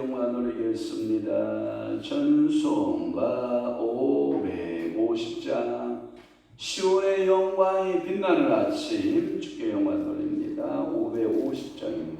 영광 돌리겠습니다. 전송가 550장 시온의 영광이 빛나는 아침 주께 영광 돌립니다. 550장입니다.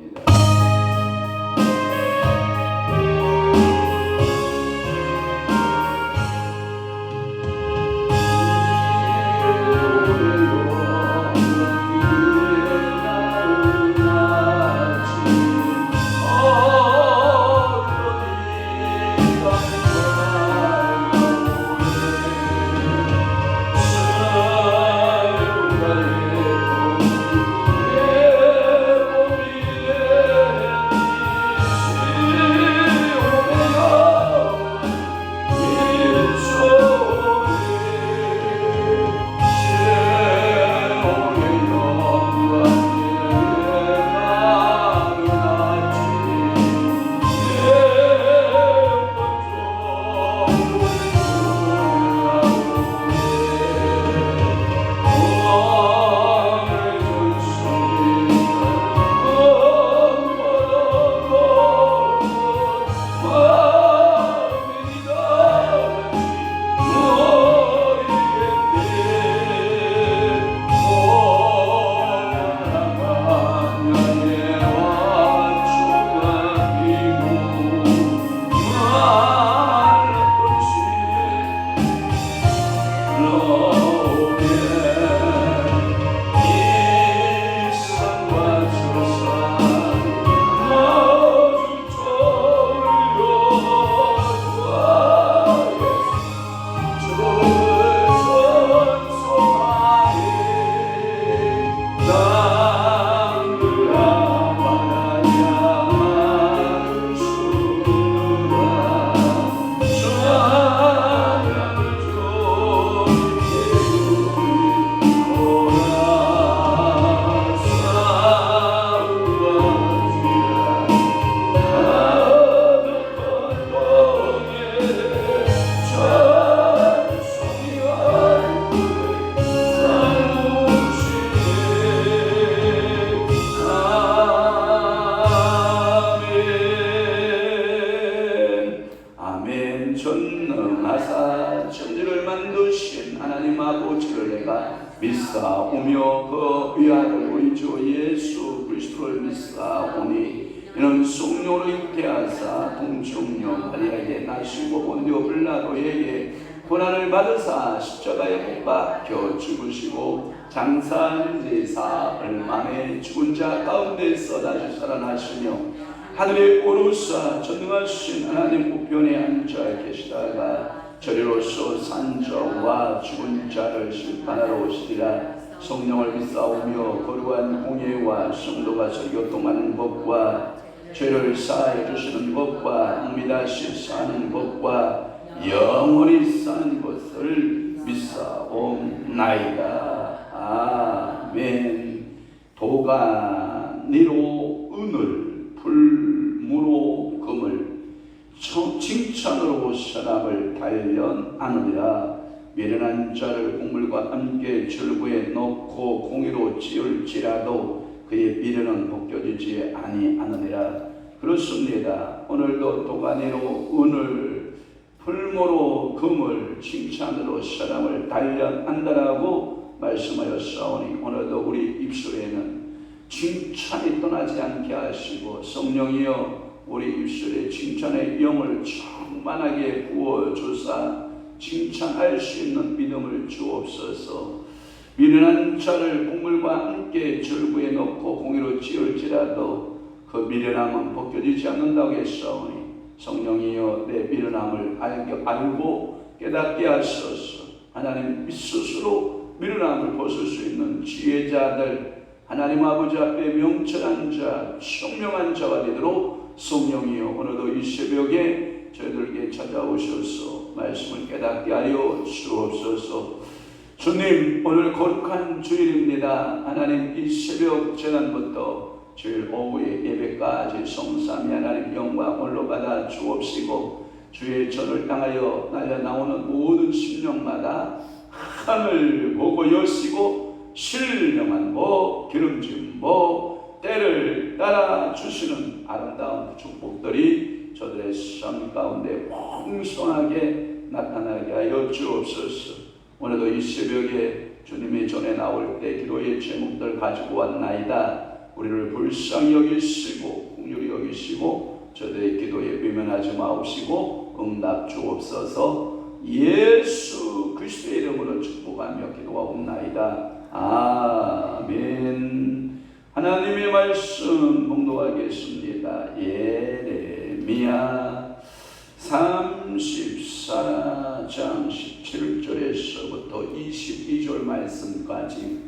전능하사 천지를 만드신 하나님 아버지를 내가 믿사오며 그 위아들 우리 주 예수 그리스도를 믿사오니 이는 성령으로 잉태하사 동정녀 마리아에게 나시고 본디오 빌라도에게 고난을 받으사 십자가에 못 박혀 죽으시고 장사한 지 사흘 만에 죽은 자 가운데서 다시 살아나시며 하늘에 오르사 전능하신 하나님 우편에 앉아 계시다가 저리로서 산자와 죽은 자를 심판하러 오시리라. 성령을 믿사오며 거룩한 공예와 성도가 설교통하는 법과 죄를 사하여 주시는 법과 앙미다시 사는 법과 영원히 사는 것을 믿사옵나이다. 아멘. 도가 니로 은을 불무로 금을 칭찬으로 사람을 단련하느니라. 미련한 자를 곡물과 함께 절구에 넣고 공의로 찌울지라도 그의 미련은 벗겨지지 아니하느니라. 그렇습니다. 오늘도 도가니로 은을 풀무로 금을 칭찬으로 사람을 단련한다라고 말씀하였사오니 오늘도 우리 입술에는 칭찬이 떠나지 않게 하시고 성령이여 우리 입술에 칭찬의 영을 충만하게 부어주사 칭찬할 수 있는 믿음을 주옵소서. 미련한 자를 곡물과 함께 절구에 넣고 공의로 찌울지라도 그 미련함은 벗겨지지 않는다고 했사오니 성령이여 내 미련함을 알고 깨닫게 하소서. 하나님 스스로 미련함을 벗을 수 있는 지혜자들 하나님 아버지 앞에 명철한 자, 총명한 자가 되도록 성령이여 오늘도 이 새벽에 저희들에게 찾아오셔서 말씀을 깨닫게 하여 주옵소서. 주님 오늘 거룩한 주일입니다. 하나님 이 새벽 재난부터 주일 오후에 예배까지 성삼위 하나님 영광 홀로 받아 주옵시고 주의 전을 향하여 날려 나오는 모든 심령마다 하늘 보고 여시고 신령한 복, 기름진 복, 때를 따라 주시는 아름다운 축복들이 저들의 삶 가운데 풍성하게 나타나게 하여 주옵소서. 오늘도 이 새벽에 주님이 전에 나올 때 기도의 제목들 가지고 왔나이다. 우리를 불쌍히 여기시고 긍휼히 여기시고 저들의 기도에 외면하지 마옵시고 응답 주옵소서. 예수 그리스도의 이름으로 축복하며 기도하옵나이다. 아멘. 하나님의 말씀 봉독하겠습니다. 예레미야 34장 17절에서부터 22절 말씀까지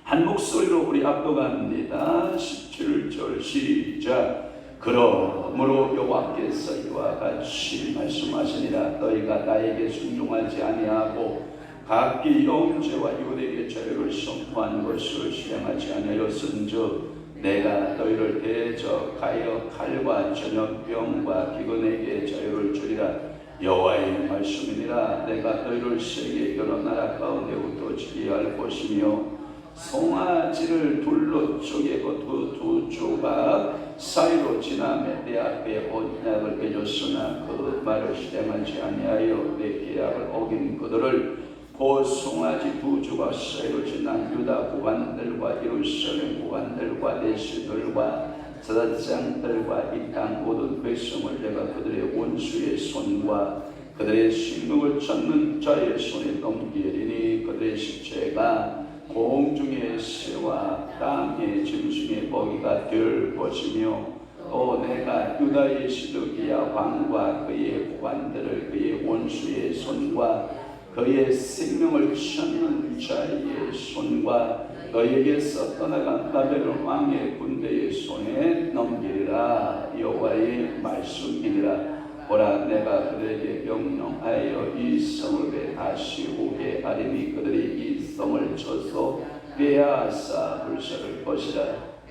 한 목소리로 우리 압도합니다. 17절 시작. 그러므로 여호와께서 이와 같이 말씀하시니라. 너희가 나에게 순종하지 아니하고 각기 형제와 이웃에게 자유를 선포한 것을 실행하지 아니하였은즉 내가 너희를 대적하여 칼과 전염병과 기근에게 자유를 주리라. 여호와의 말씀이니라. 내가 너희를 세계 여러 나라 가운데 흩어지게 할 것이며 송아지를 둘로 쪼개고 두 조각 사이로 지나매 내 앞에 언약을 맺었으나 그 말을 실행하지 아니하여 내 계약을 어긴 그들을 곧 송아지 두 조각 사이로 지난 유다 고관들과 예루살렘 고관들과 내시들과 사사장들과 이 땅 모든 백성을 내가 그들의 원수의 손과 그들의 생명을 찾는 자의 손에 넘기리니 그들의 식체가 공중의 새와 땅의 짐승의 먹이가 될 것이며 또 내가 유다의 시드기야 왕과 그의 고관들을 그의 원수의 손과 그의 생명을 찾는 자의 손과 너에게서 떠나간 바벨론 왕의 군대의 손에 넘기리라. 여호와의 말씀이니라. 보라, 내가 그들에게 명령하여 이 성읍에 다시 오게 하리니 그들이 이 성을 쳐서 빼앗아 불살을 것이라.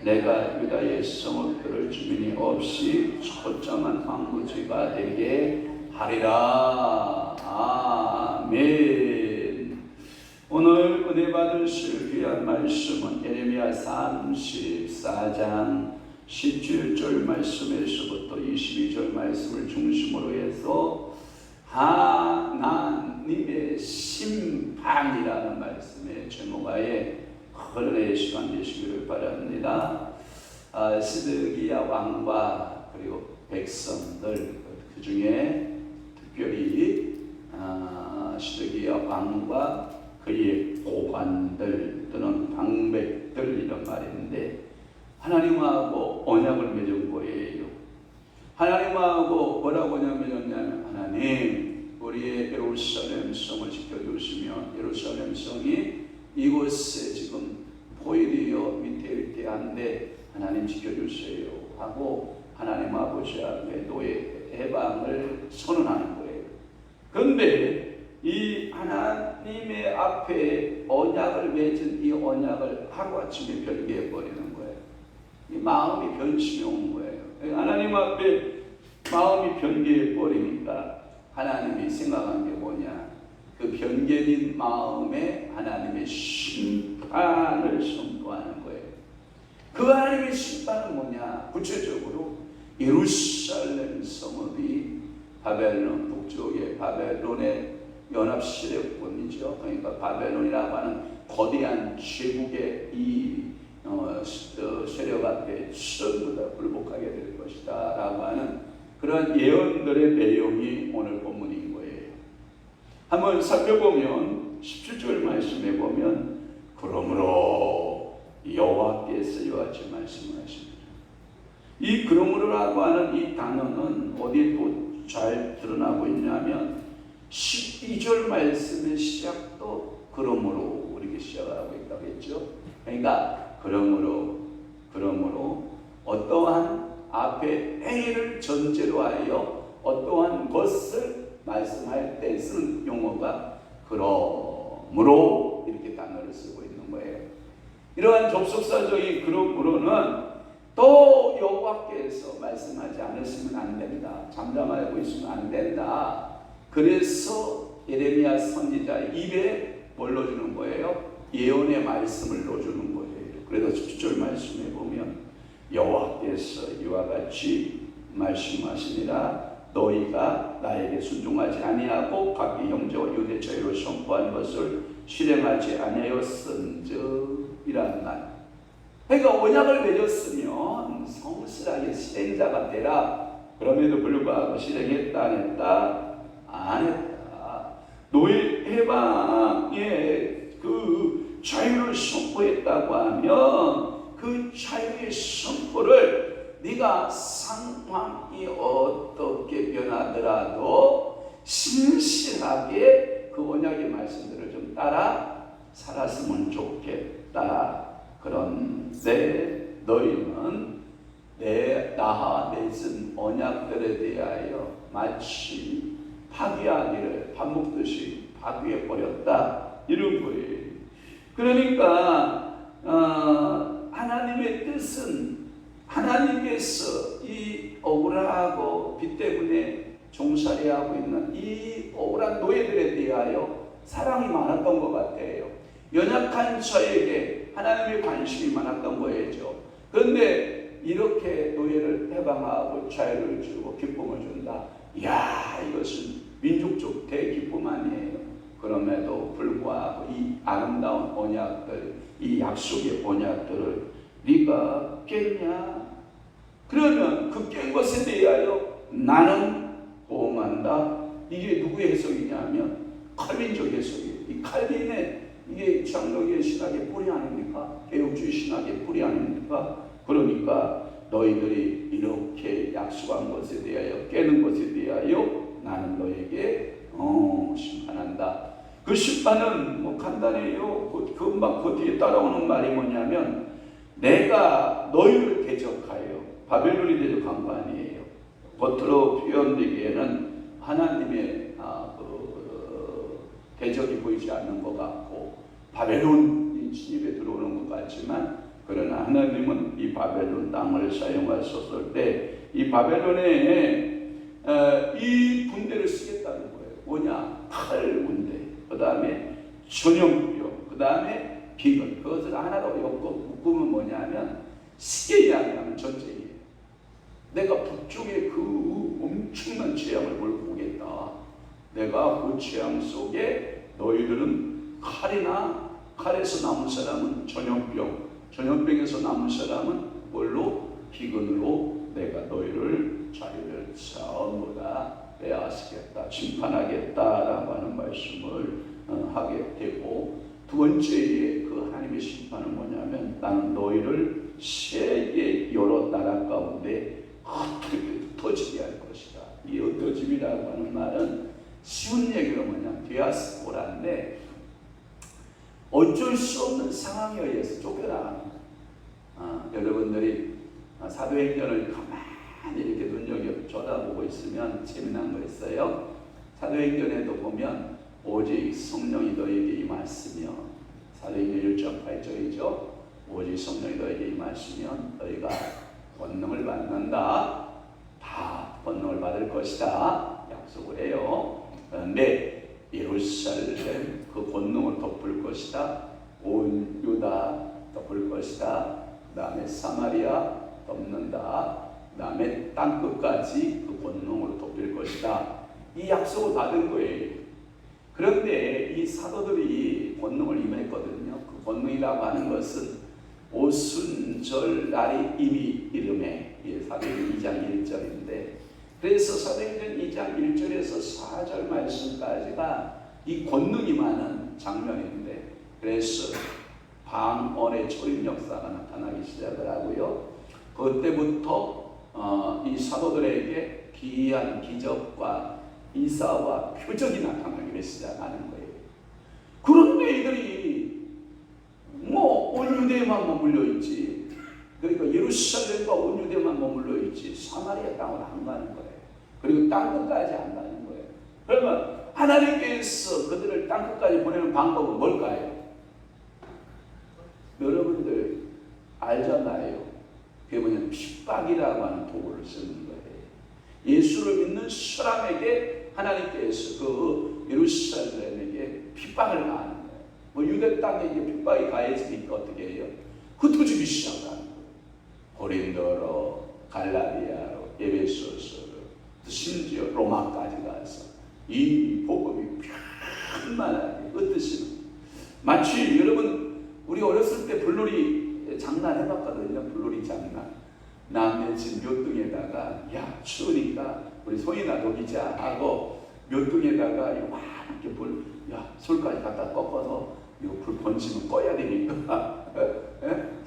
내가 유다의 성읍들을 주민이 없이 처참한 황무지가 되게 하리라. 아멘. 오늘 은혜 받으실 귀한 말씀은 예레미야 34장 17절 말씀에서부터 22절 말씀을 중심으로 해서 하나님의 심판이라는 말씀의 제목하에 흐르는 시간 되시기를 바랍니다. 시드기야 왕과 그리고 백성들, 그 중에 특별히 시드기야 왕과 그의 고관들 또는 방백들 이런 말인데 하나님하고 언약을 맺은 거예요. 하나님하고 뭐라고 맺었냐면 하나님 우리의 예루살렘 성을 지켜주시면 예루살렘 성이 이곳에 지금 포위되어 위태위태한데 하나님 지켜주세요 하고 하나님 아버지 앞에 노예 해방을 선언하는 거예요. 그런데 이 하나님의 앞에 언약을 맺은 이 언약을 하루아침에 변개해 버리는 거예요. 이 마음이 변심이 온 거예요. 하나님 앞에 마음이 변개해 버리니까 하나님이 생각한 게 뭐냐? 그 변개된 마음에 하나님의 심판을 선포하는 거예요. 그 하나님의 심판은 뭐냐? 구체적으로 예루살렘 성읍이 바벨론 북쪽의 바벨론의 연합세력권이죠. 그러니까 바벨론이라고 하는 거대한 제국의 이 세력 앞에 전부 다 굴복하게 될 것이다 라고 하는 그런 예언들의 내용이 오늘 본문인 거예요. 한번 살펴보면 17절 말씀에 보면 그러므로 여호와께서 이와 같이 말씀하십니다. 이 그러므로라고 하는 이 단어는 어디에 또 잘 드러나고 있냐면 12절 말씀의 시작도 그러므로 이렇게 시작하고 있다고 했죠. 그러니까 그러므로 어떠한 앞에 행위를 전제로 하여 어떠한 것을 말씀할 때 쓰는 용어가 그러므로 이렇게 단어를 쓰고 있는 거예요. 이러한 접속사적인 그러므로는 또 여호와께서 말씀하지 않으시면 안 된다. 잠잠하고 있으면 안 된다. 그래서 예레미야 선지자의 입에 뭘 넣어주는 거예요? 예언의 말씀을 넣어주는 거예요. 그래서 17절 말씀에 보면 여호와께서 이와 같이 말씀하시니라. 너희가 나에게 순종하지 아니하고 각기 형제와 유대처로 선포한 것을 실행하지 아니하였은즉 이라는 말. 그러니까 언약을 맺었으면 성실하게 실행자가 되라. 그럼에도 불구하고 실행했다 안 했다? 안 했다. 노예 해방의 그 자유를 선포했다고 하면 그 자유의 선포를 네가 상황이 어떻게 변하더라도 신실하게 그 언약의 말씀들을 좀 따라 살았으면 좋겠다. 그런데 너희는 나와 맺은 언약들에 대하여 마치 파괴하기를 밥 먹듯이 파괴해버렸다. 이런 거예요. 그러니까 하나님의 뜻은 하나님께서 이 억울하고 빚 때문에 종살이하고 있는 이 억울한 노예들에 대하여 사랑이 많았던 것 같아요. 연약한 저에게 하나님의 관심이 많았던 거예요. 그런데 이렇게 노예를 해방하고 자유를 주고 기쁨을 준다. 이야, 이것은 민족적 대기쁨 아니에요. 그럼에도 불구하고 이 아름다운 언약들, 이 약속의 언약들을 네가 깼냐? 그러면 그 깬 것에 대하여 나는 보응한다. 이게 누구의 해석이냐면 칼빈적 해석이에요. 이 칼빈의 이게 장로교의 신학의 뿌리 아닙니까? 개혁주의 신학의 뿌리 아닙니까? 그러니까 너희들이 이렇게 약속한 것에 대하여 깨는 것에 대하여 나는 너에게 심판한다. 그 심판은 뭐 간단해요. 금방 그 뒤에 따라오는 말이 뭐냐면 내가 너희를 대적하여 바벨론이 대적한 거 아니에요. 겉으로 표현되기에는 하나님의 대적이 보이지 않는 것 같고 바벨론이 진입에 들어오는 것 같지만 그러나 하나님은 이 바벨론 땅을 사용하셨을 때 이 바벨론에 이 군대를 쓰겠다는 거예요. 뭐냐? 칼 군대, 그 다음에 전염병, 그 다음에 비근. 그것을 하나로 묶으면 뭐냐면 시계 이야기하면 전쟁이에요. 내가 북쪽에 그 엄청난 재앙을 몰고 오겠다. 내가 그 재앙 속에 너희들은 칼에서 남은 사람은 전염병에서 남은 사람은 뭘로? 비근으로 내가 너희를 자유를 전부 다 빼앗겠다, 침판하겠다라고 하는 말씀을 하게 되고, 두 번째의 그 하나님의 심판은 뭐냐면 나는 너희를 세계 여러 나라 가운데 흩어지게 할 것이다. 이 흩어짐이라고 하는 말은 쉬운 얘기로 뭐냐, 디아스포라인데 어쩔 수 없는 상황에 의해서 쫓겨나가는 거예요. 여러분들이 사도행전을 가만히 이렇게 눈여겨 쳐다보고 있으면 재미난 거 있어요. 사도행전에도 보면 오직 성령이 너에게 임하시며, 사도행전 1.8절이죠. 오직 성령이 너에게 임하시면 너희가 권능을 받는다. 다 권능을 받을 것이다. 약속을 해요. 그런데 예루살렘 그 권능을 덮을 것이다. 온 유다 덮을 것이다. 그 다음에 사마리아 덮는다. 그 다음에 땅끝까지 그 권능으로 덮일 것이다. 이 약속을 받은 거예요. 그런데 이 사도들이 권능을 임했거든요. 그 권능이라고 하는 것은 오순절 날이 이미 이름에 사도행전 2장 1절인데, 그래서 사도행전 2장 1절에서 4절 말씀까지가 이 권능이 많은 장면인데, 그래서 방언의 초림 역사가 나타나기 시작을 하고요. 그때부터 이 사도들에게 기이한 기적과 이사와 표적이 나타나기 시작하는 거예요. 그런데 이들이 온 유대에만 머물러 있지, 그러니까 예루살렘과 온 유대만 머물러 있지 사마리아 땅을 안 가는 거예요. 그리고 땅끝까지 안 가는 거예요. 그러면 하나님께서 그들을 땅끝까지 보내는 방법은 뭘까요? 여러분들 알잖아요. 그게 뭐냐면 핍박이라고 하는 도구를 쓰는 거예요. 예수를 믿는 사람에게 하나님께서 그 예루살렘에게 핍박을 가하는 거예요. 뭐 유대 땅에 이제 핍박이 가해지니까 어떻게 해요? 흩어지기 시작하는 거예요. 고린도로, 갈라디아로, 에베소서, 심지어 로마까지 가서 이 복음이 편만하게 흩으시는, 마치 여러분 우리 어렸을 때 불놀이 장난해봤거든요. 불놀이 장난. 남의 집 묘등에다가 야 추우니까 우리 손이나 녹이자 하고 묘등에다가 와 이렇게 불, 야 솔까지 갖다 꺾어서 이거 불 번지면 꺼야 되니까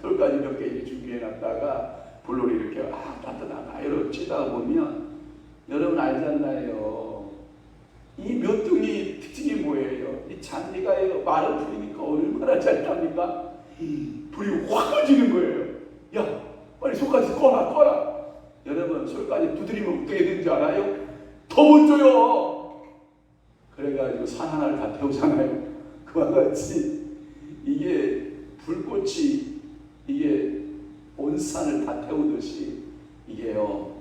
솔까지 몇 개 준비해놨다가 불놀이 이렇게 따뜻하다 이렇게 치다 보면 여러분 알잖아요. 이 묘등이 특징이 뭐예요? 이 잔디가 말을 풀리니까 얼마나 잘 탑니까? 불이 확 꺼지는 거예요. 야 빨리 솔까지 꺼라. 여러분 솔까지 두드리면 어떻게 되는지 알아요? 더 먼저요. 그래가지고 산 하나를 다 태우잖아요. 그와 같이 이게 불꽃이 이게 온 산을 다 태우듯이 이게요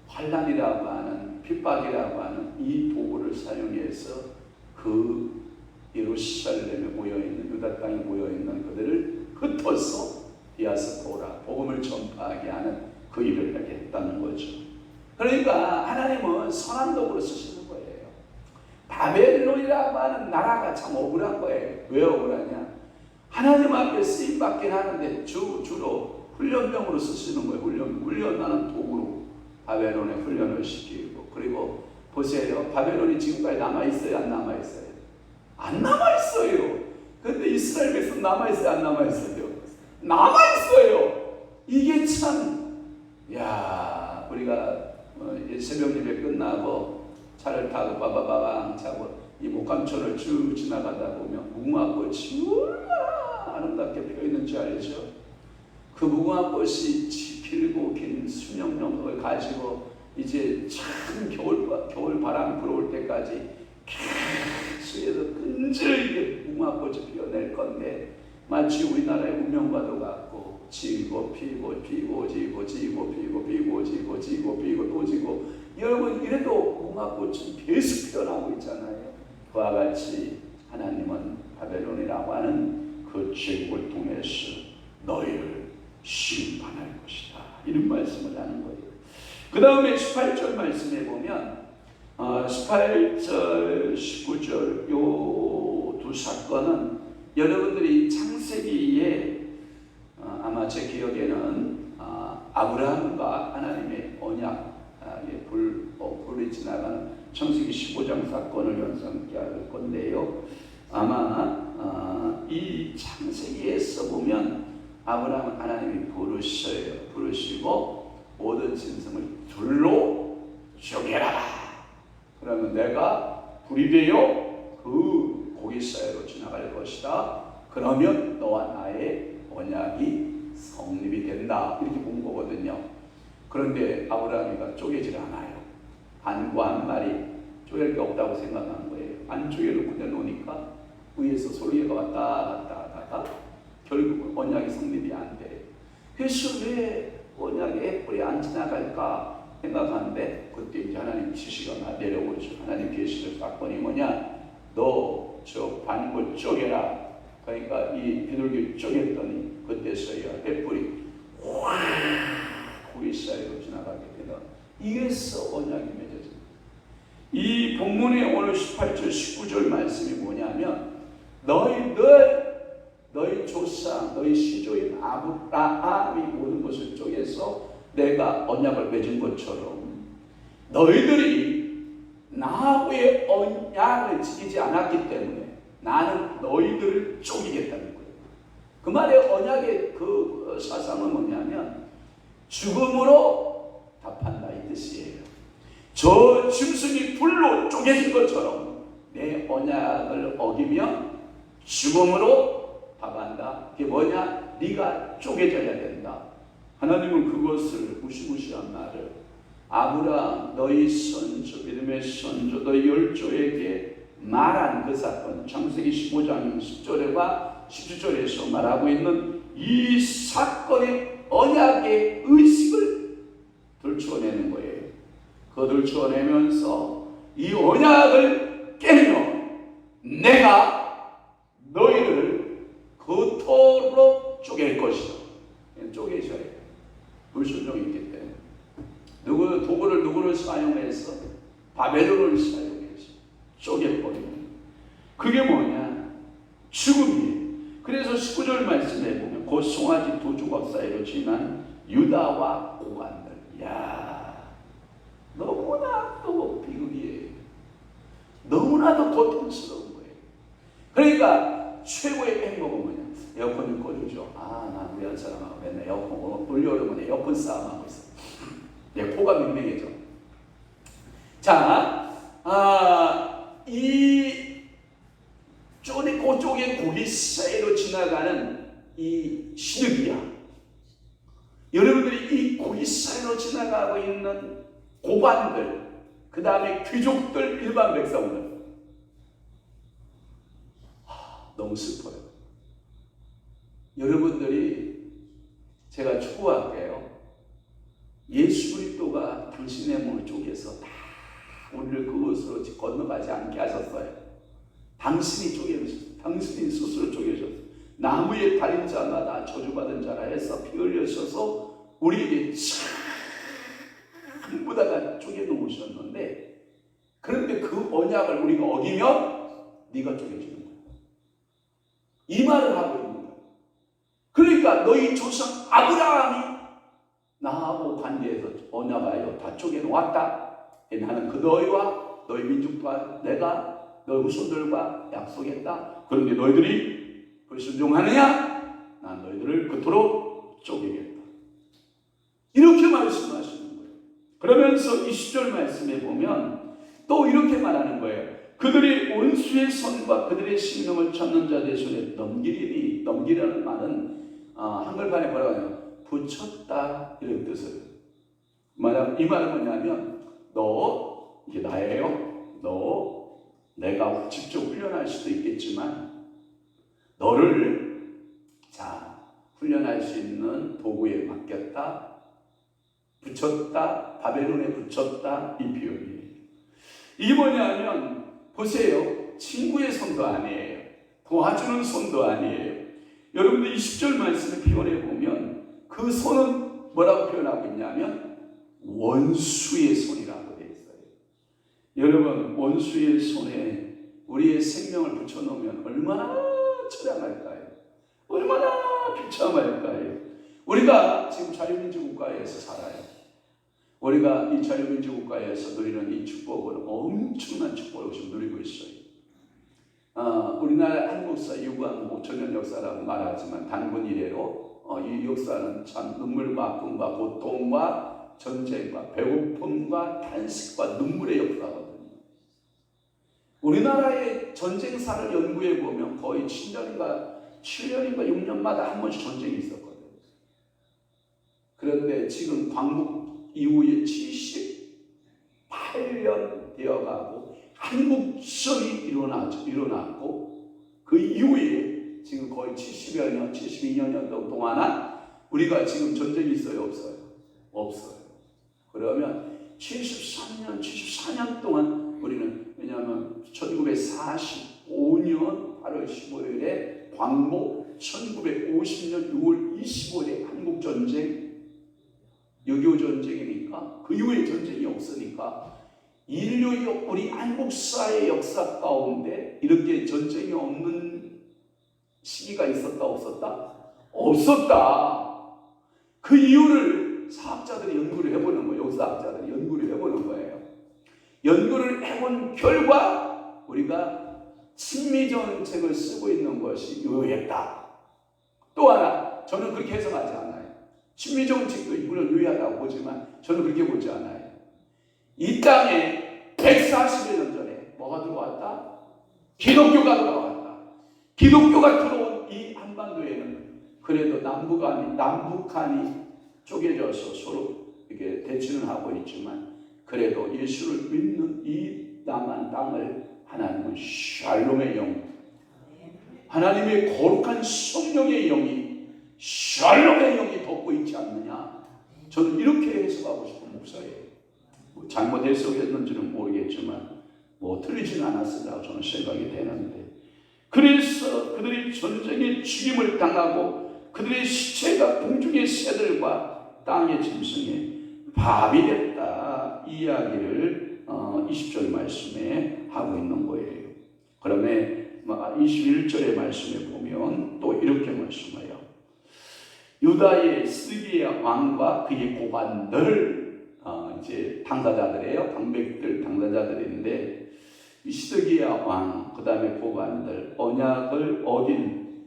환난이라고 하는 핍박이라고 하는 이 도구를 사용해서 그 예루살렘에 모여있는 유다 땅에 모여있는 그들을 흩어서 디아스포라 복음을 전파하게 하는 그 일을 하게 했다는 거죠. 그러니까 하나님은 선한 도구로 쓰시는 거예요. 바벨론이라고 하는 나라가 참 억울한 거예요. 왜 억울하냐? 하나님 앞에 쓰임 받긴 하는데 주로 훈련병으로 쓰시는 거예요. 훈련하는 도구로 바벨론에 훈련을 시키고, 그리고 보세요. 바벨론이 지금까지 남아있어요? 안 남아있어요? 안 남아있어요. 근데 이스라엘 백성 남아있어요? 안 남아있어요? 남아있어요. 이게 참, 야, 우리가 새벽 예배 끝나고 차를 타고 빠바바방 차고 이 목감촌을 쭉 지나가다 보면 무궁화꽃이 얼마나 아름답게 피어있는 줄 알죠? 그 무궁화꽃이 길고 긴 수명력을 가지고 이제 참 겨울 바람 불어올 때까지 계속해서 끈질기게 무궁화꽃이 피어낼 건데, 마치 우리나라의 운명과도 같고 지고 피고 지고 피고 지고 또 지고, 여러분 이래도 무궁화꽃은 계속 피어나고 있잖아요. 그와 같이 하나님은 바벨론이라고 하는 그 제국을 통해서 너희를 심판할 것이다, 이런 말씀을 하는 거예요. 그 다음에 18절 말씀에 보면 18절 19절 요 두 사건은 여러분들이 창세기에 아마 제 기억에는 아브라함과 하나님의 언약에 불이 지나가는 창세기 15장 사건을 연상케 할 건데요. 아마 이 창세기에서 보면 아브라함은 하나님이 부르시고 모든 짐승을 둘로 쪼개라. 그러면 내가 불이 되어 그 고기 사이로 지나갈 것이다. 그러면 너와 나의 언약이 성립이 된다, 이렇게 본 거거든요. 그런데 아브라함이가 쪼개질 않아요. 안과 한 마리 쪼갤 게 없다고 생각한 거예요. 안 쪼개놓고 내놓으니까 위에서 소리가 왔다 갔다 결국은 언약이 성립이 안 돼. 그래서 왜 언약의 뿔이 안 지나갈까 생각하는데, 그때 이제 하나님 지시가 내려오죠. 하나님 계시를 사건이 뭐냐? 너 저 반골 쪼개라. 그러니까 이 비둘기 쪼갰더니 그때서야 햇불이 확 고기 사이로 지나가게 되는, 이게서 언약이 맺어집니다. 이 본문의 오늘 18절 19절 말씀이 뭐냐면, 너희 조상, 너희 시조인 아브라함이 모든 것을 쪼개서 내가 언약을 맺은 것처럼 너희들이 나하고의 언약을 지키지 않았기 때문에 나는 너희들을 쪼개겠다는 거예요. 그 말의 언약의 그 사상은 뭐냐면 죽음으로 답한다, 이 뜻이에요. 저 짐승이 불로 쪼개진 것처럼 내 언약을 어기면 죽음으로 답한다. 그게 뭐냐? 네가 쪼개져야 된다. 하나님은 그것을 무시무시한 말을 아브라함 너희 선조, 믿음의 선조 너희 열조에게 말한 그 사건, 창세기 15장 10절과 17절에서 말하고 있는 이 사건의 언약의 의식을 들추어내는 거예요. 그 들추어내면서 이 언약을 깨면 내가 너희들을 그토록 쪼갤 것이다. 쪼개져야 해요. 불순종이 있기 때문에. 누구 도구를 해서 바벨론을 사용해서 쪼개버리는, 그게 뭐냐? 죽음이에요. 그래서 19절 말씀에 보면 곧 송아지 두 조각 사이로 지난 유다와 고관들. 야, 너무나 또 비극이에요. 너무나도 고통스러운 거예요. 그러니까 최고의 행복은 뭐냐? 에어컨 좀 꺼주죠. 난 우리 한 사람하고 맨날 에어컨 올려오면 에어컨 싸움하고 있어. 내 코가 민맹해져. 자, 이 쪼개 고기 사이로 지나가는 이 시드기야. 여러분들이 이 고기 사이로 지나가고 있는 고관들, 그 다음에 귀족들, 일반 백성들, 너무 슬퍼요. 여러분들이, 제가 축구할게요. 예수 그리스도가 당신의 몸을 쪼개서 다 우리를 그것으로 건너가지 않게 하셨어요. 당신이 쪼개셨어요. 당신이 스스로 쪼개셨어요. 나무에 달린 자마다 저주받은 자라 해서 피 흘려셔서 우리에게 전부 다가 쪼개놓으셨는데, 그런데 그 언약을 우리가 어기면 네가 쪼개지는 거야. 이 말을 하고 있는 거야. 그러니까 너희 조상 아브라함이 나하고 관계에서 언약하여 다 쪼개놓았다. 나는 그 너희와 너희 민족 또한 내가 너희 후손들과 약속했다. 그런데 너희들이 불순종하느냐? 난 너희들을 그토록 쪼개겠다. 이렇게 말씀하시는 거예요. 그러면서 20절 말씀에 보면 또 이렇게 말하는 거예요. 그들이 원수의 손과 그들의 심령을 찾는 자들의 손에 넘기리니, 넘기라는 말은 한글판에 뭐라고 하냐면 붙였다, 이런 뜻을. 이 말은 뭐냐면, 너 이게 나예요. 너 내가 직접 훈련할 수도 있겠지만 너를 훈련할 수 있는 도구에 맡겼다, 붙였다, 바벨론에 붙였다, 이 표현이에요. 이게 뭐냐면, 보세요. 친구의 손도 아니에요. 도와주는 손도 아니에요. 여러분들 20절 말씀을 표현해 보면 그 손은 뭐라고 표현하고 있냐면 원수의 손이라고 되어 있어요. 여러분, 원수의 손에 우리의 생명을 붙여놓으면 얼마나 처량할까요? 얼마나 비참할까요? 우리가 지금 자유민주국가에서 살아요. 우리가 이 자유민주국가에서 누리는 이 축복은 엄청난 축복을 지금 누리고 있어요. 우리나라 한국사 유구한 5천년 역사라고 말하지만 단군 이래로 이 역사는 참 눈물과 아픔과 고통과 전쟁과 배고픔과 탄식과 눈물의 역사거든요. 우리나라의 전쟁사를 연구해 보면 거의 7년인가 6년마다 한 번씩 전쟁이 있었거든요. 그런데 지금 광복 이후에 78년 되어가고 한국전이 일어났고, 그 이후에 지금 거의 70여 년, 72년 동안 우리가 지금 전쟁이 있어요? 없어요? 없어요. 그러면 74년 동안 우리는, 왜냐하면 1945년 8월 15일에 광복, 1950년 6월 25일에 한국전쟁, 6.25 전쟁이니까 그 이후에 전쟁이 없으니까 인류의 우리 한국사의 역사 가운데 이렇게 전쟁이 없는 시기가 있었다 없었다? 없었다. 그 이유를 사학자들이 연구를 해보는 거예요. 역사학자들이 연구를 해보는 거예요. 연구를 해본 결과 우리가 친미정책을 쓰고 있는 것이 유효했다. 또 하나, 저는 그렇게 해석하지 않아요. 친미정책도 물론 유효하다고 보지만 저는 그렇게 보지 않아요. 이 땅에 140여 년 전에 뭐가 들어왔다? 기독교가 들어왔다. 기독교가 들어온 이 한반도에는 그래도 남북한이 쪼개져서 서로 이렇게 대치는 하고 있지만 그래도 예수를 믿는 이 남한 땅을 하나님은 샬롬의 영, 하나님의 거룩한 성령의 영이, 샬롬의 영이 덮고 있지 않느냐. 저는 이렇게 해석하고 싶은 목사예요. 잘못 해석했는지는 모르겠지만 틀리지는 않았으리라고 저는 생각이 되는데, 그래서 그들이 전쟁에 죽임을 당하고 그들의 시체가 공중의 새들과 땅의 짐승에 밥이 됐다, 이 이야기를 20절 말씀에 하고 있는 거예요. 그러면 21절의 말씀에 보면 또 이렇게 말씀해요. 유다의 시드기야 왕과 그의 고관들, 이제 당사자들이에요. 방백들 당사자들인데 이 시드기야 왕, 그 다음에 고관들, 언약을 어긴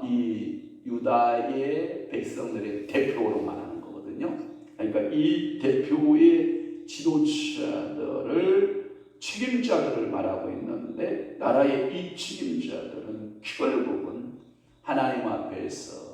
이 유다의 백성들의 대표로 말하는 거거든요. 그러니까 이 대표의 지도자들을, 책임자들을 말하고 있는데, 나라의 이 책임자들은 결국은 하나님 앞에서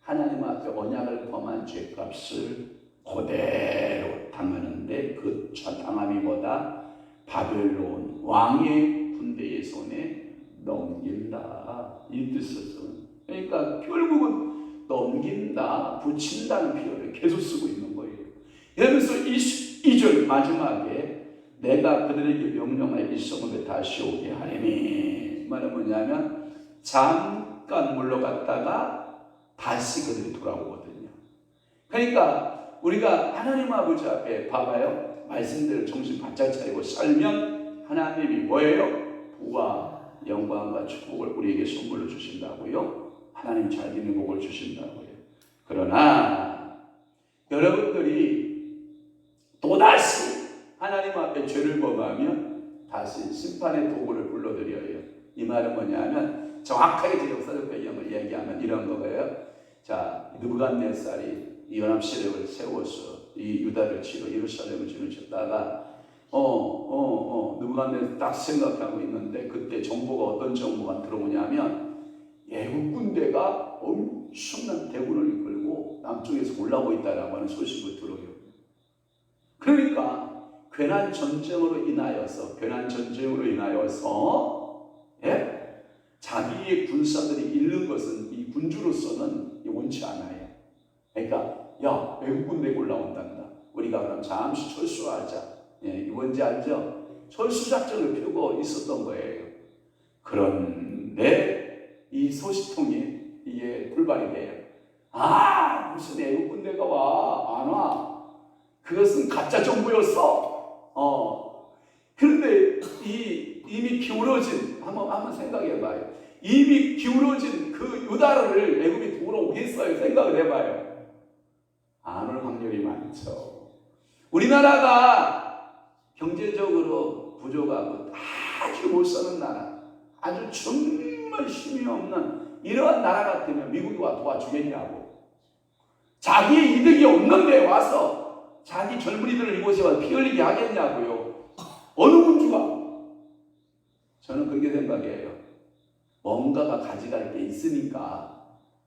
하나님 앞에 언약을 범한 죄값을 그대로 당하는데, 그 당함이 뭐다? 바벨론 왕의 군대의 손에 넘긴다, 이 뜻에서. 그러니까 결국은 넘긴다, 붙인다는 표현을 계속 쓰고 있는 거예요. 이러면서 22절 마지막에 내가 그들에게 명령하여 이 성읍에 다시 오게 하리니, 말은 뭐냐면 잠깐 물러갔다가 다시 그들이 돌아오거든요. 그러니까 우리가 하나님 아버지 앞에 봐봐요. 말씀대로 정신 바짝 차리고 살면 하나님이 뭐예요? 부와 영광과 축복을 우리에게 선물로 주신다고요. 하나님 잘 되는 복을 주신다고요. 그러나 여러분들이 또다시 하나님 앞에 죄를 범하면 다시 심판의 도구를 불러드려요. 이 말은 뭐냐면 정확하게 제 역사적 배경을 얘기하면 이런 거예요. 자, 느부갓네살이 이 연합세력을 세워서 이 유다를 치러 예루살렘을 치르셨다가 느부갓네살 딱 생각하고 있는데, 그때 정보가 어떤 정보가 들어오냐면 애국 군대가 엄청난 대군을 이끌고 남쪽에서 올라오고 있다라고 하는 소식을 들어요. 그러니까 괜한 전쟁으로 인하여서 자기의 군사들이 잃는 것은 이 군주로서는 원치 않아요. 그러니까 야, 외국 군대가 올라온단다, 우리가 그럼 잠시 철수하자. 뭔지 알죠? 철수작전을 펴고 있었던 거예요. 그런데 이 소식통이 이게 불발이 돼요. 무슨 외국 군대가 안 와. 그것은 가짜 정보였어. 그런데 이미 기울어진, 한번 생각해봐요. 이미 기울어진 그 유다를 애굽이 돌아오겠어요? 생각을 해봐요. 안 올 확률이 많죠. 우리나라가 경제적으로 부족하고 아주 못 사는 나라, 아주 정말 힘이 없는 이러한 나라 같으면 미국이 와 도와주겠냐고. 자기의 이득이 없는데 와서 자기 젊은이들을 이곳에 와서 피 흘리게 하겠냐고요. 어느 군주가? 저는 그렇게 생각해요. 뭔가가 가져갈 게 있으니까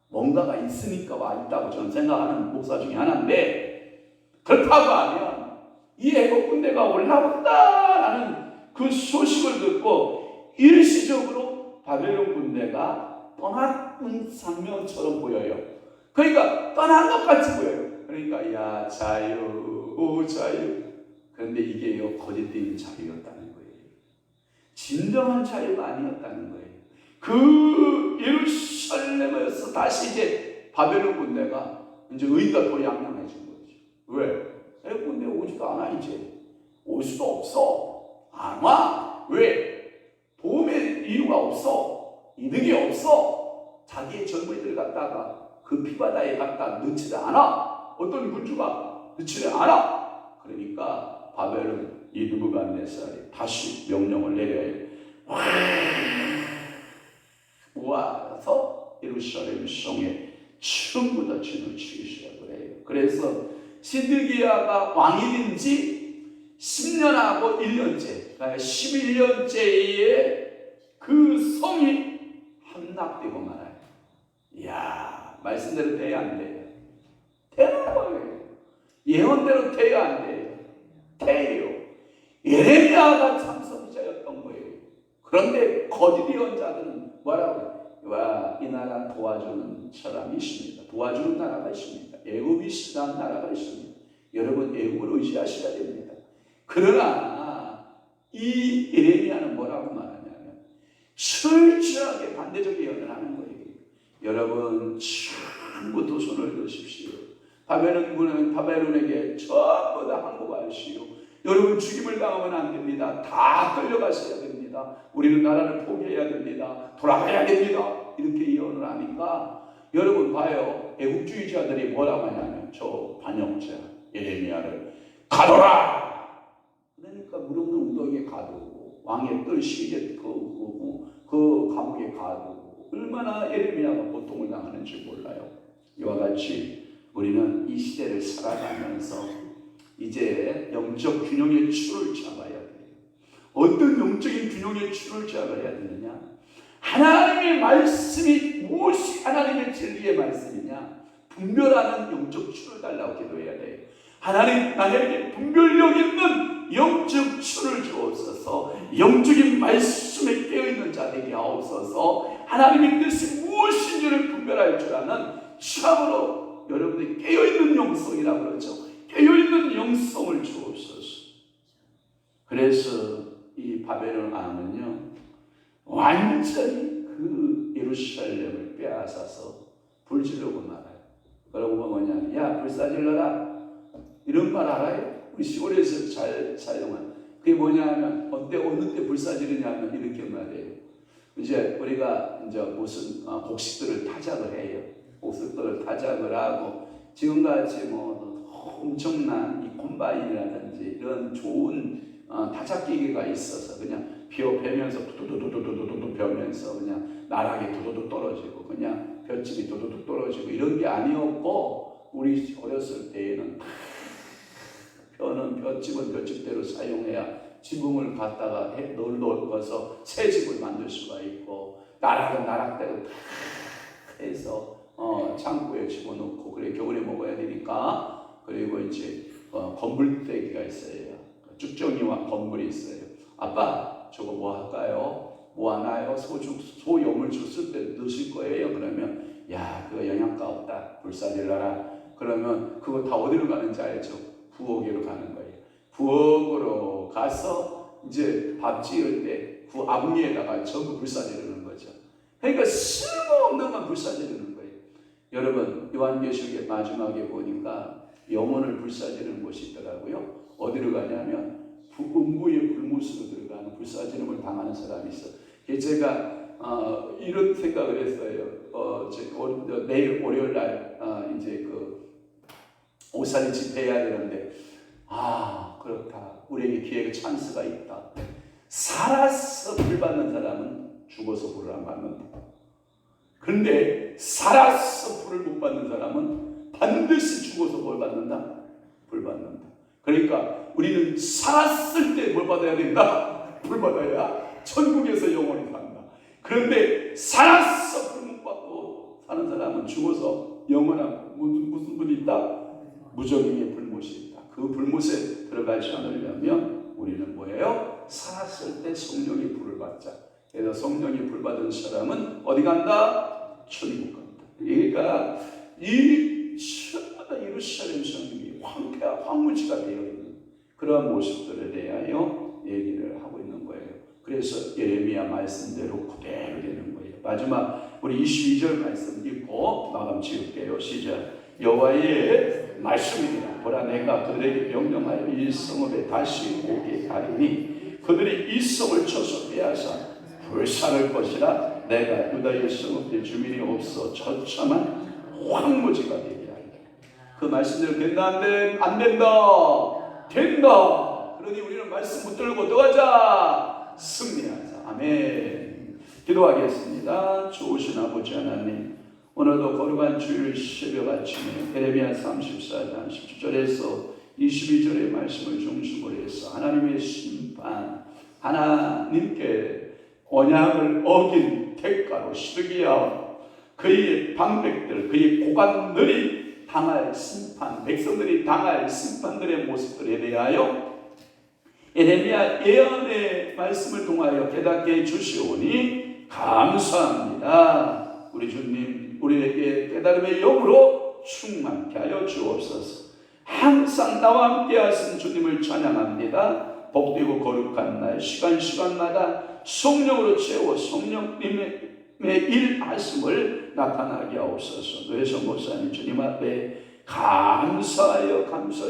와 있다고 저는 생각하는 목사 중에 하나인데, 그렇다고 하면 이 애국 군대가 올라온다라는 그 소식을 듣고 일시적으로 바벨론 군대가 떠났던 장면처럼 보여요. 그러니까 떠난 것 같이 보여요. 그러니까 야, 자유, 자유. 그런데 이게요, 거짓된 자유였다는 거예요. 진정한 자유가 아니었다는 거예요. 그 예루살렘에서 다시 이제 바벨론 군대가 이제 의가 더 양양해진 거죠. 왜? 애국 군대 오지도 않아. 이제 올 수도 없어. 안 와. 왜? 도움의 이유가 없어. 이득이 없어. 자기의 젊은이들 갖다가 그 피바다에 갖다 넣지를 않아. 어떤 군주가 넣지를 않아. 그러니까 바벨론 이 느부갓네살이 다시 명령을 내려요. 모아서 예루살렘 성에 전부 다 진을 치기 시작을 해요. 그래서 시드기야가 왕이 된 지 10년하고 1년째, 그러니까 11년째에 그 성이 함락되고 말아요. 이야, 말씀대로 돼야 안 돼요? 되는 거예요. 예언대로 돼야 안 돼요? 돼요. 예레미야가 참 선지자였던 거예요. 그런데 거짓 예언자들은 뭐라고? 와, 이 나라 도와주는 사람이 있습니다. 도와주는 나라가 있습니다. 애굽이 싫어하는 나라가 있습니다. 여러분, 애굽을 의지하셔야 됩니다. 그러나 이 예레미야는 뭐라고 말하냐면 철저하게 반대적 예언을 하는 거예요. 여러분, 전부 손을 드십시오. 바벨론에게 전부 다 항복하시오. 여러분 죽임을 당하면 안 됩니다. 다 끌려가셔야 됩니다. 우리는 나라를 포기해야 됩니다. 돌아가야 됩니다. 이렇게 예언을 하니까 여러분 봐요. 애국주의자들이 뭐라고 하냐면 저 반역자 예레미야를 가둬라. 그러니까 무릎 웅덩이에 가두고 왕의 뜰 시계 그 감옥에 가두고 얼마나 예레미야가 고통을 당하는지 몰라요. 이와 같이 우리는 이 시대를 살아가면서 이제 영적 균형의 추를 잡아야 돼요. 어떤 영적인 균형의 추를 잡아야 되느냐? 하나님의 말씀이 무엇이 하나님의 진리의 말씀이냐? 분별하는 영적 추를 달라고 기도해야 돼요. 하나님 나에게 분별력 있는 영적 추를 주옵소서. 영적인 말씀에 깨어있는 자 되게 하옵소서. 하나님의 뜻이 무엇인지를 분별할 줄 아는 참으로 여러분들이 깨어있는 영성이라고 그러죠. 깨어있는 영성을 주옵소서. 그래서 이 바벨론 왕은요 완전히 그 예루살렘을 빼앗아서 불지르고 말아요. 그러고 뭐냐면 야 불사질러라 이런 말 알아요? 우리 시골에서 잘 사용한 그게 뭐냐면 어느 때 불사지르냐면 이렇게 말해요. 이제 우리가 이제 무슨 곡식들을 타작을 해요. 곡식들을 타작을 하고 지금같이 뭐 엄청난 이 콤바인이라든지 이런 좋은 타작기계가 있어서 그냥 베면서 두두두두두두 벼면서 그냥 나락에 두두두 떨어지고 그냥 볏집이 두두두 떨어지고 이런 게 아니었고 우리 어렸을 때에는 벼는 볏집은 볏집대로 사용해야 지붕을 갖다가 넣어서 새 집을 만들 수가 있고 나락은 나락대로 해서 창고에 집어넣고 그래 겨울에 먹어야 되니까 그리고 이제 건물대기가 있어요. 쭉정이와 건물이 있어요. 아빠 저거 뭐 할까요? 뭐 하나요? 소 여물주 쓸 때 넣으실 거예요? 그러면 야 그거 영양가 없다. 불사질러라. 그러면 그거 다 어디로 가는지 알죠? 부엌으로 가는 거예요. 부엌으로 가서 이제 밥 지을 때 그 아궁이에다가 전부 불사지르는 거죠. 그러니까 쓸모없는 건 불사지르는 거예요. 여러분 요한계시록의 마지막에 보니까 영혼을 불사지르는 곳이 있더라고요. 어디로 가냐면 음부의 불못으로 들어가는 불사지름을 당하는 사람이 있어. 제가 이런 생각을 했어요. 내일 월요일 날 이제 그 오사리 집회해야 되는데 그렇다. 우리에게 기회가 찬스가 있다. 살아서 불 받는 사람은 죽어서 불을 안 받는다. 그런데 살아서 불을 못 받는 사람은 반드시 죽어서 뭘 받는다? 불 받는다. 그러니까 우리는 살았을 때 뭘 받아야 된다? 불 받아야 천국에서 영원히 산다. 그런데 살아서 불 못 받고 사는 사람은 죽어서 영원한 무슨 불이 있다? 무적행의 불못이 있다. 그 불못에 들어가지 않으려면 우리는 뭐예요? 살았을 때 성령의 불을 받자. 그래서 성령의 불 받은 사람은 어디 간다? 천국 간다. 그러니까 이 전부 예루살렘 성경이 황무지가 되어 있는 그러한 모습들에 대하여 얘기를 하고 있는 거예요. 그래서 예레미야 말씀대로 그대로 되는 거예요. 마지막 우리 22절 말씀 읽고 마감 지을게요. 시작. 여호와의 말씀이니라. 보라 내가 그들에게 명령하여 이 성읍에 다시 오게 하리니 그들이 이 성을 쳐서 빼앗아 불사를 것이라. 내가 유다의 성읍에 주민이 없어 처참한 황무지가 되게 하리라. 그 말씀대로 된다 안 된다? 된다. 그러니 우리는 말씀 붙들고 어떡하자? 승리하자. 아멘. 기도하겠습니다. 좋으신 아버지 하나님, 오늘도 거룩한 주일 새벽 아침에 예레미야 34장 17절에서 22절의 말씀을 중심으로 해서 하나님의 심판, 하나님께 언약을 어긴 대가로 시드기야 그의 방백들, 그의 고관들이 당할 심판, 백성들이 당할 심판들의 모습들에 대하여 예레미야 예언의 말씀을 통하여 깨닫게 해주시오니 감사합니다. 우리 주님, 우리에게 깨달음의 영으로 충만케 하여 주옵소서. 항상 나와 함께 하신 주님을 찬양합니다. 복되고 거룩한 날 시간마다 성령으로 채워 성령님의 일하심을 나타나게 하옵소서. 노혜성 목사님 주님 앞에 감사하여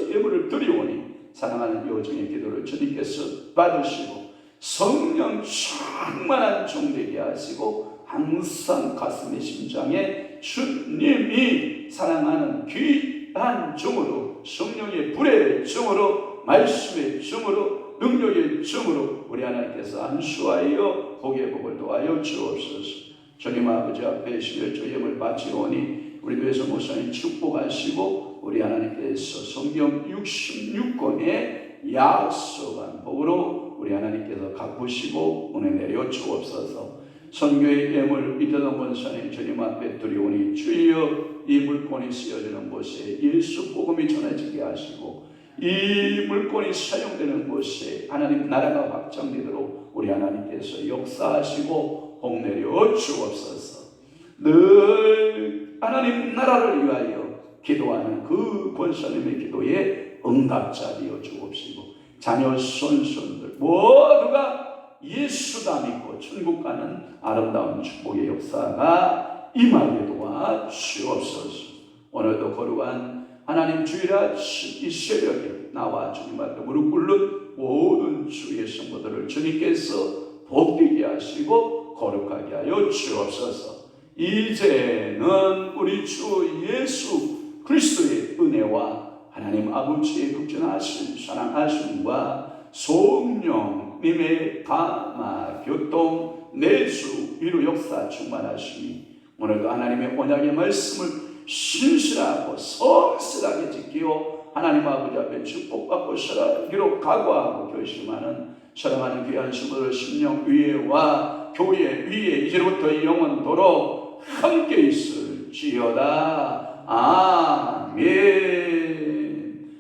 예물을 드리오니 사랑하는 요정의 기도를 주님께서 받으시고 성령 충만한 종 되게 하시고 항상 가슴의 심장에 주님이 사랑하는 귀한 종으로 성령의 불의 종으로 말씀의 종으로 능력의 종으로 우리 하나님께서 안수하여 복의 복을 도하여 주옵소서. 주님 아버지 앞에 십일조 예물 바치오니 우리 교회에서 목사님 축복하시고 우리 하나님께서 성경 66권의 약속한 복으로 우리 하나님께서 갚으시고 은혜 내려 주옵소서. 선교의 예물 이태동 권사님 주님 앞에 드리오니 주여 이 물건이 쓰여지는 곳에 예수 복음이 전해지게 하시고 이 물건이 사용되는 곳에 하나님 나라가 확장되도록 우리 하나님께서 역사하시고 복 내려 주옵소서. 늘 하나님 나라를 위하여 기도하는 그 권사님의 기도에 응답자 되어 주옵시고 자녀 손손들 모두가 예수 다 믿고 천국 가는 아름다운 축복의 역사가 임하게 도와 주옵소서. 오늘도 거룩한 하나님 주일아 이 새벽에 나와 주님 앞에 무릎 꿇는 모든 주의 성도들을 주님께서 복되게 하시고 거룩하게 하여 주옵소서. 이제는 우리 주 예수 그리스도의 은혜와 하나님 아버지의 극진하신 사랑하심과 성령님의 감화 교통 내주 위로 역사 충만하시니 오늘도 하나님의 언약의 말씀을 신실하고 성실하게 지키고 하나님 아버지 앞에 축복받고 살아기로 각오하고 결심하는 사랑하는 귀한 성도들 심령 위에와 교회 위에 이제부터 영원토록 함께 있을지어다. 아멘.